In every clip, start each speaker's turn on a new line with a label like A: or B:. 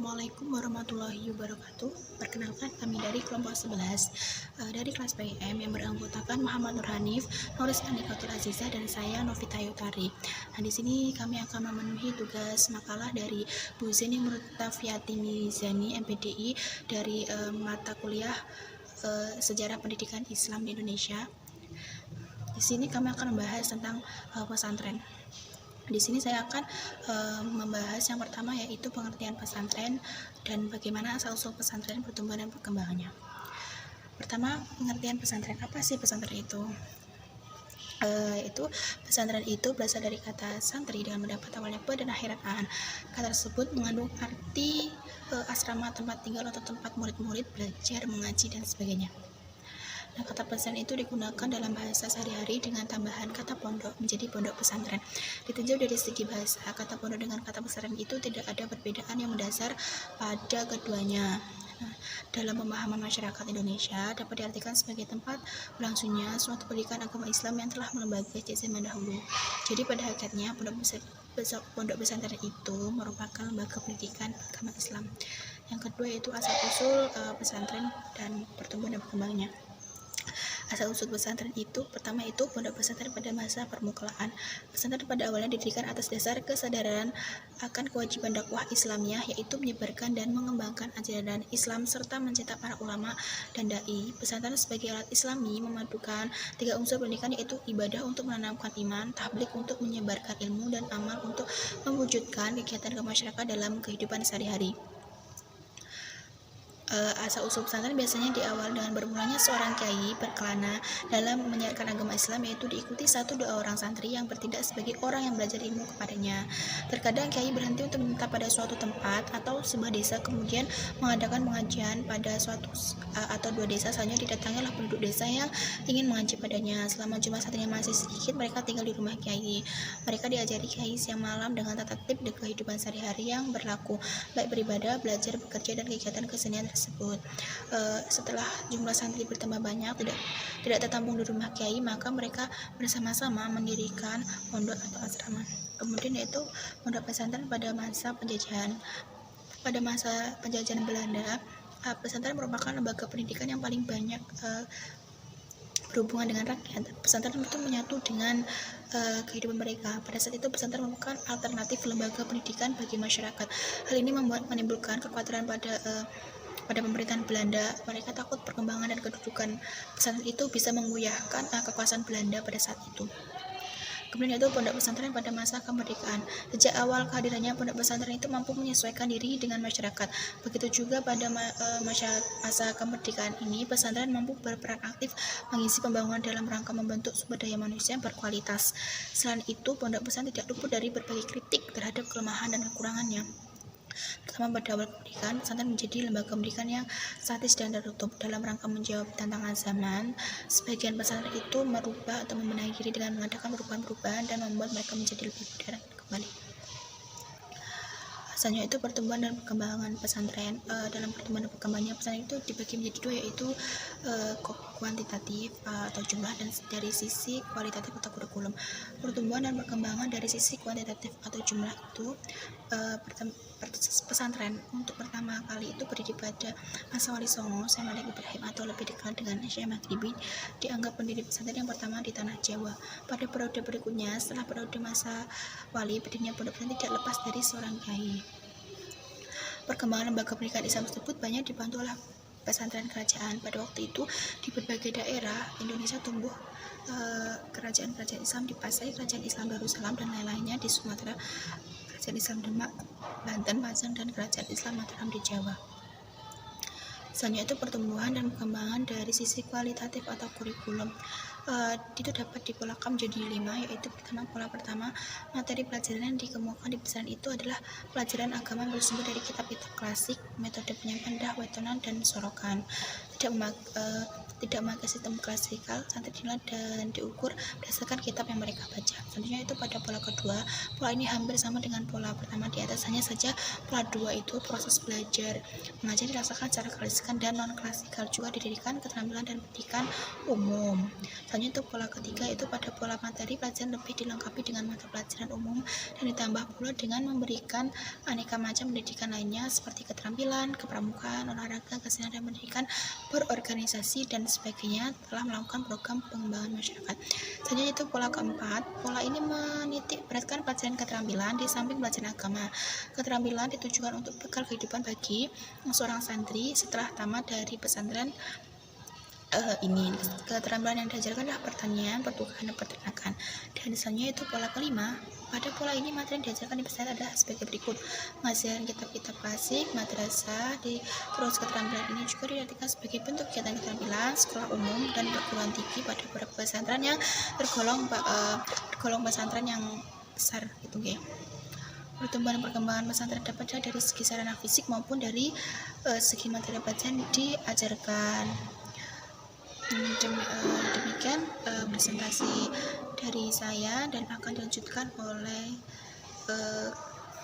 A: Assalamualaikum warahmatullahi wabarakatuh. Perkenalkan, kami dari kelompok 11 dari kelas PIM yang beranggotakan Muhammad Nur Hanif, Nuris Anikatul Azizah, dan saya Novita Yutari. Nah, di sini kami akan memenuhi tugas makalah dari Bu Zeni Murtafiati Mizani MPDI dari mata kuliah Sejarah Pendidikan Islam di Indonesia. Di sini kami akan membahas tentang pesantren. Di sini saya akan membahas yang pertama, yaitu pengertian pesantren dan bagaimana asal-usul pesantren, pertumbuhan dan perkembangannya. Pertama, pengertian pesantren. Apa sih pesantren itu? Pesantren itu berasal dari kata santri dengan mendapat awalnya pe dan akhirat an. Kata tersebut mengandung arti asrama, tempat tinggal atau tempat murid-murid belajar, mengaji dan sebagainya. Nah, kata pesantren itu digunakan dalam bahasa sehari-hari dengan tambahan kata pondok menjadi pondok pesantren. Ditinjau dari segi bahasa, kata pondok dengan kata pesantren itu tidak ada perbedaan yang mendasar pada keduanya. Nah, dalam pemahaman masyarakat Indonesia dapat diartikan sebagai tempat berlangsungnya suatu pendidikan agama Islam yang telah melembaga sejak zaman dahulu. Jadi pada hakikatnya pondok pesantren itu merupakan lembaga pendidikan agama Islam. Yang kedua yaitu asal-usul pesantren dan pertumbuhan dan perkembangannya. Asal-usul pesantren itu, pertama itu pondok pesantren pada masa permulaan. Pesantren pada awalnya didirikan atas dasar kesadaran akan kewajiban dakwah Islamiyah, yaitu menyebarkan dan mengembangkan ajaran Islam serta mencetak para ulama dan dai. Pesantren sebagai alat Islami memadukan tiga unsur pendidikan, yaitu ibadah untuk menanamkan iman, tablik untuk menyebarkan ilmu, dan amal untuk mewujudkan kegiatan kemasyarakat dalam kehidupan sehari-hari. Asal-usul pesantren biasanya diawali dengan bermulanya seorang kiai berkelana dalam menyiarkan agama Islam, yaitu diikuti 1-2 orang santri yang bertindak sebagai orang yang belajar ilmu kepadanya. Terkadang kiai berhenti untuk menetap pada suatu tempat atau sebuah desa, kemudian mengadakan pengajian pada suatu atau 2 desa. Selanjutnya didatangilah penduduk desa yang ingin mengaji padanya. Selama jumlah santrinya masih sedikit, mereka tinggal di rumah kiai. Mereka diajari kiai siang malam dengan tata tertib dan kehidupan sehari-hari yang berlaku, baik beribadah, belajar, bekerja, dan kegiatan kesenian tersebut. Setelah jumlah santri bertambah banyak, tidak tertampung di rumah kiai, maka mereka bersama-sama mendirikan pondok atau asrama. Kemudian yaitu pondok pesantren pada masa penjajahan. Pada masa penjajahan Belanda, pesantren merupakan lembaga pendidikan yang paling banyak berhubungan dengan rakyat. Pesantren itu menyatu dengan kehidupan mereka. Pada saat itu pesantren merupakan alternatif lembaga pendidikan bagi masyarakat. Hal ini menimbulkan kekhawatiran pada pemerintahan Belanda. Mereka takut perkembangan dan kedudukan pesantren itu bisa menggoyahkan kekuasaan Belanda pada saat itu. Kemudian yaitu pondok pesantren pada masa kemerdekaan. Sejak awal kehadirannya, pondok pesantren itu mampu menyesuaikan diri dengan masyarakat. Begitu juga pada masa kemerdekaan ini, pesantren mampu berperan aktif mengisi pembangunan dalam rangka membentuk sumber daya manusia yang berkualitas. Selain itu, pondok pesantren tidak luput dari berbagai kritik terhadap kelemahan dan kekurangannya. Pertama, pada awal pendidikan, pesantren menjadi lembaga pendidikan yang statis dan tertutup. Dalam rangka menjawab tantangan zaman, sebagian pesantren itu merubah atau membenahi diri dengan mengadakan perubahan-perubahan dan membuat mereka menjadi lebih modern kembali. Selanjutnya itu pertumbuhan dan perkembangan pesantren. Dalam pertumbuhan dan perkembangannya, pesantren itu dibagi menjadi 2, yaitu kuantitatif atau jumlah, dan dari sisi kualitatif atau kurikulum. Pertumbuhan dan perkembangan dari sisi kuantitatif atau jumlah itu, pesantren untuk pertama kali itu berdiri pada masa Wali Songo, Syekh Malik Ibrahim atau lebih dikenal dengan Syekh Maghribi, dianggap pendiri pesantren yang pertama di tanah Jawa. Pada periode berikutnya, setelah periode masa Wali, berdirinya pondok pesantren tidak lepas dari seorang kiai. Perkembangan lembaga pendidikan Islam tersebut banyak dibantu oleh pesantren kerajaan. Pada waktu itu, di berbagai daerah Indonesia tumbuh kerajaan-kerajaan Islam di Pasai, kerajaan Islam Darussalam, dan lain-lainnya di Sumatera, kerajaan Islam Demak, Banten, Pajang, dan kerajaan Islam Mataram di Jawa. Selanjutnya itu pertumbuhan dan perkembangan dari sisi kualitatif atau kurikulum. Itu dapat dipolakan menjadi 5, yaitu pola pertama, materi pelajaran yang dikemukakan di pesantren itu adalah pelajaran agama yang bersumber dari kitab-kitab klasik, metode penyampaian dakwah, wetonan, dan sorokan. tidak memakai sistem klasikal, santri dinilai dan diukur berdasarkan kitab yang mereka baca. Selanjutnya itu pada pola kedua, pola ini hampir sama dengan pola pertama di atas, hanya saja pola 2 itu proses belajar mengajar dirasakan secara klasikal dan non klasikal, juga didirikan keterampilan dan pendidikan umum. Selanjutnya itu pola ketiga, itu pada pola materi pelajaran lebih dilengkapi dengan mata pelajaran umum dan ditambah pula dengan memberikan aneka macam pendidikan lainnya seperti keterampilan, kepramukaan, olahraga, kesenian, dan pendidikan berorganisasi dan sebagainya, telah melakukan program pengembangan masyarakat. Selanjutnya itu pola keempat, pola ini menitik beratkan pelajaran keterampilan di samping pelajaran agama. Keterampilan ditujukan untuk bekal kehidupan bagi seorang santri setelah tamat dari pesantren. Ini keterampilan yang diajarkan adalah pertanian, pertukaran, dan peternakan. Dan selanjutnya itu pola kelima. Pada pola ini materi yang diajarkan di pesantren adalah sebagai berikut: mengajarkan kitab-kitab klasik, madrasah. Terus keterampilan ini juga diartikan sebagai bentuk kegiatan keterampilan sekolah umum dan perguruan tinggi pada beberapa pesantren yang tergolong pesantren yang besar gitu ya. Pertumbuhan perkembangan pesantren dapat dari segi sarana fisik maupun dari segi materi pelajaran diajarkan. Demikian presentasi dari saya dan akan dilanjutkan oleh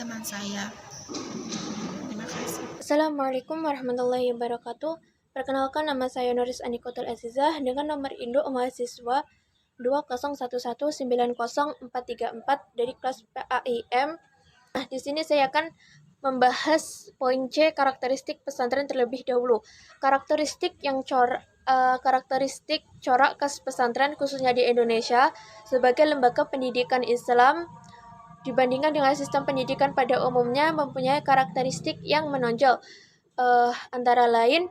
A: teman saya. Terima kasih.
B: Assalamualaikum warahmatullahi wabarakatuh. Perkenalkan, nama saya Nuris Anikotul Azizah dengan nomor induk mahasiswa 201190434 dari kelas PAIM. Nah, di sini saya akan membahas poin C, karakteristik pesantren terlebih dahulu. Karakteristik corak khas pesantren khususnya di Indonesia sebagai lembaga pendidikan Islam dibandingkan dengan sistem pendidikan pada umumnya mempunyai karakteristik yang menonjol. Antara lain,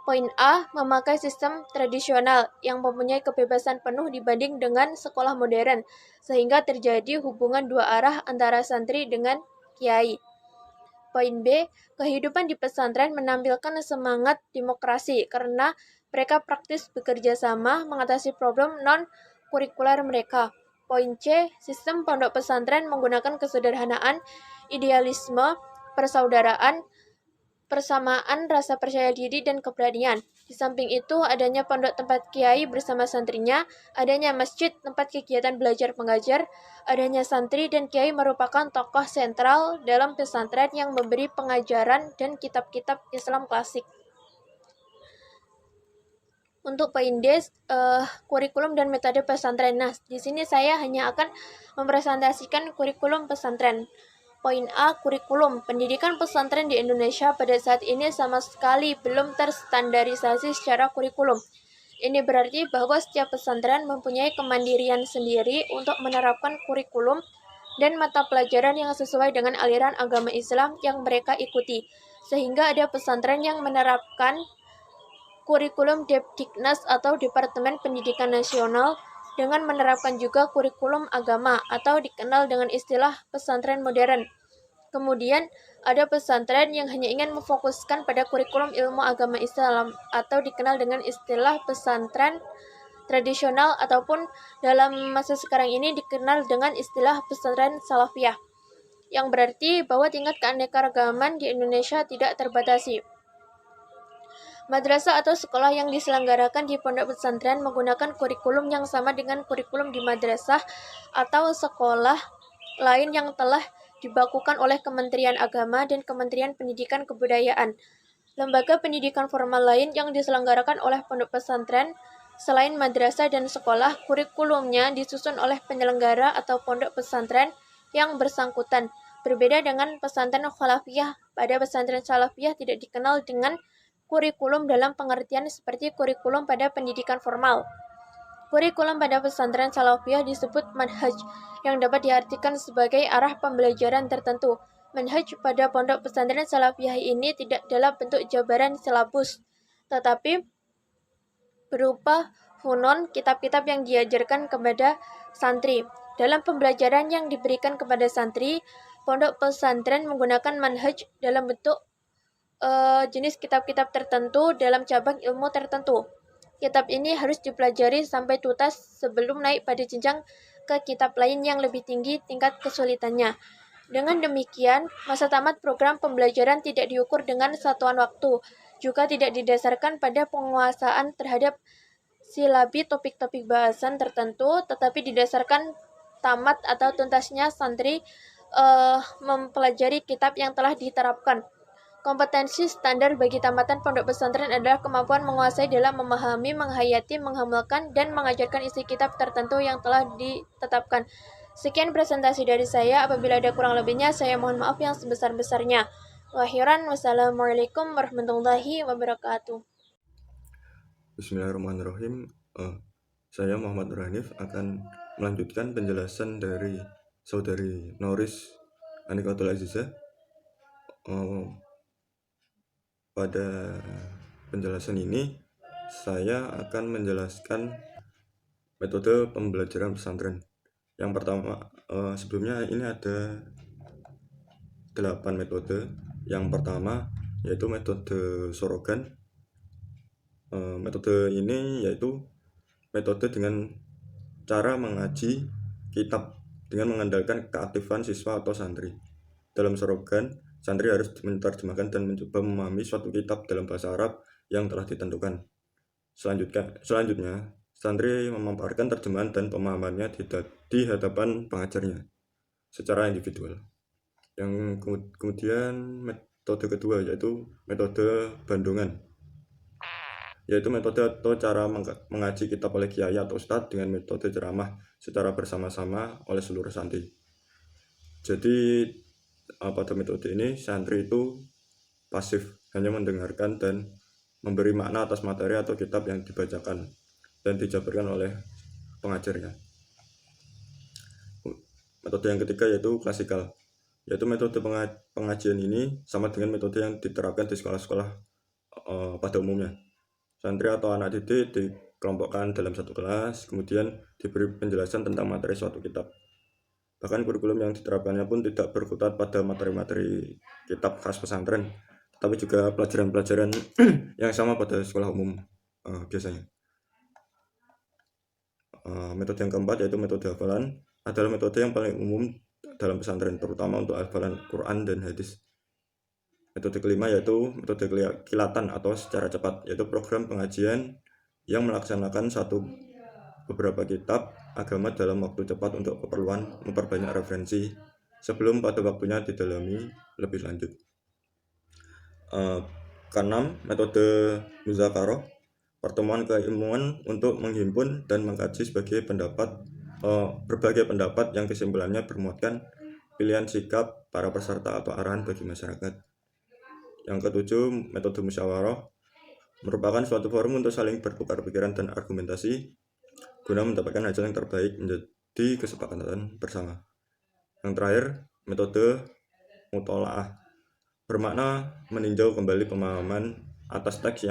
B: poin A, memakai sistem tradisional yang mempunyai kebebasan penuh dibanding dengan sekolah modern, sehingga terjadi hubungan dua arah antara santri dengan kiai. Poin B, kehidupan di pesantren menampilkan semangat demokrasi karena mereka praktis bekerja sama mengatasi problem non-kurikuler mereka. Poin C, sistem pondok pesantren menggunakan kesederhanaan, idealisme, persaudaraan, persamaan, rasa percaya diri, dan keberanian. Di samping itu, adanya pondok tempat kiai bersama santrinya, adanya masjid tempat kegiatan belajar mengajar, adanya santri dan kiai merupakan tokoh sentral dalam pesantren yang memberi pengajaran dan kitab-kitab Islam klasik. Untuk poin D, kurikulum dan metode pesantren. Nah, di sini saya hanya akan mempresentasikan kurikulum pesantren. Poin A, kurikulum. Pendidikan pesantren di Indonesia pada saat ini sama sekali belum terstandarisasi secara kurikulum. Ini berarti bahwa setiap pesantren mempunyai kemandirian sendiri untuk menerapkan kurikulum dan mata pelajaran yang sesuai dengan aliran agama Islam yang mereka ikuti. Sehingga ada pesantren yang menerapkan kurikulum Depdiknas atau Departemen Pendidikan Nasional dengan menerapkan juga kurikulum agama atau dikenal dengan istilah pesantren modern. Kemudian ada pesantren yang hanya ingin memfokuskan pada kurikulum ilmu agama Islam atau dikenal dengan istilah pesantren tradisional ataupun dalam masa sekarang ini dikenal dengan istilah pesantren salafiyah, yang berarti bahwa tingkat keanekaragaman di Indonesia tidak terbatasi. Madrasah atau sekolah yang diselenggarakan di pondok pesantren menggunakan kurikulum yang sama dengan kurikulum di madrasah atau sekolah lain yang telah dibakukan oleh Kementerian Agama dan Kementerian Pendidikan Kebudayaan. Lembaga pendidikan formal lain yang diselenggarakan oleh pondok pesantren selain madrasah dan sekolah, kurikulumnya disusun oleh penyelenggara atau pondok pesantren yang bersangkutan. Berbeda dengan pesantren khalafiyah, pada pesantren salafiyah tidak dikenal dengan kurikulum dalam pengertian seperti kurikulum pada pendidikan formal. Kurikulum pada pesantren salafiyah disebut manhaj, yang dapat diartikan sebagai arah pembelajaran tertentu. Manhaj pada pondok pesantren salafiyah ini tidak dalam bentuk jabaran silabus, tetapi berupa funun, kitab-kitab yang diajarkan kepada santri. Dalam pembelajaran yang diberikan kepada santri, pondok pesantren menggunakan manhaj dalam bentuk jenis kitab-kitab tertentu dalam cabang ilmu tertentu. Kitab ini harus dipelajari sampai tuntas sebelum naik pada jenjang ke kitab lain yang lebih tinggi tingkat kesulitannya. Dengan demikian, masa tamat program pembelajaran tidak diukur dengan satuan waktu. juga tidak didasarkan pada penguasaan terhadap silabi topik-topik bahasan tertentu, tetapi didasarkan tamat atau tuntasnya santri mempelajari kitab yang telah diterapkan. Kompetensi standar bagi tamatan pondok pesantren adalah kemampuan menguasai dalam memahami, menghayati, menghafalkan, dan mengajarkan isi kitab tertentu yang telah ditetapkan. Sekian presentasi dari saya. Apabila ada kurang lebihnya, saya mohon maaf yang sebesar-besarnya. Wakhiran, wassalamualaikum warahmatullahi wabarakatuh.
C: Bismillahirrahmanirrahim. Saya Muhammad Hanif akan melanjutkan penjelasan dari saudari Noris Anikatul Azizah. Pada penjelasan ini saya akan menjelaskan metode pembelajaran pesantren. Yang pertama, sebelumnya ini ada 8 metode. Yang pertama yaitu metode sorogan. Metode ini yaitu metode dengan cara mengaji kitab dengan mengandalkan keaktifan siswa atau santri. Dalam sorogan, santri harus menerjemahkan dan mencoba memahami suatu kitab dalam bahasa Arab yang telah ditentukan. Selanjutnya, santri memaparkan terjemahan dan pemahamannya di hadapan pengajarnya secara individual. Yang kemudian metode kedua yaitu metode bandungan, yaitu metode atau cara mengaji kitab oleh kiai atau ustadz dengan metode ceramah secara bersama-sama oleh seluruh santri. Jadi pada metode ini santri itu pasif, hanya mendengarkan dan memberi makna atas materi atau kitab yang dibacakan dan dijabarkan oleh pengajarnya. Metode yang ketiga yaitu klasikal, yaitu metode pengajian ini sama dengan metode yang diterapkan di sekolah-sekolah pada umumnya. Santri atau anak didik dikelompokkan dalam satu kelas, kemudian diberi penjelasan tentang materi suatu kitab. Bahkan kurikulum yang diterapkannya pun tidak berkutat pada materi-materi kitab khas pesantren, tapi juga pelajaran-pelajaran yang sama pada sekolah umum biasanya. Metode yang keempat yaitu metode hafalan, adalah metode yang paling umum dalam pesantren, terutama untuk hafalan Quran dan hadis. Metode kelima yaitu metode kilatan atau secara cepat, yaitu program pengajian yang melaksanakan beberapa kitab agama dalam waktu cepat untuk keperluan memperbanyak referensi sebelum pada waktunya didalami lebih lanjut. Keenam, metode muzakarah, pertemuan keilmuan untuk menghimpun dan mengkaji berbagai pendapat yang kesimpulannya bermuatkan pilihan sikap para peserta atau arahan bagi masyarakat. Yang ketujuh, metode musyawarah, merupakan suatu forum untuk saling bertukar pikiran dan argumentasi guna mendapatkan hasil yang terbaik menjadi kesepakatan bersama. Yang terakhir, metode mutolaah, bermakna meninjau kembali pemahaman atas teks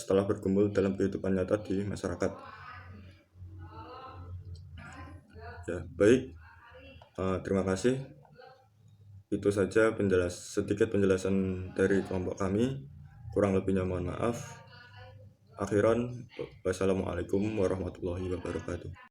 C: setelah bergumul dalam kehidupan nyata di masyarakat. Ya, baik. Terima kasih. Itu saja sedikit penjelasan dari kelompok kami. Kurang lebihnya mohon maaf. Akhiran, wassalamualaikum warahmatullahi wabarakatuh.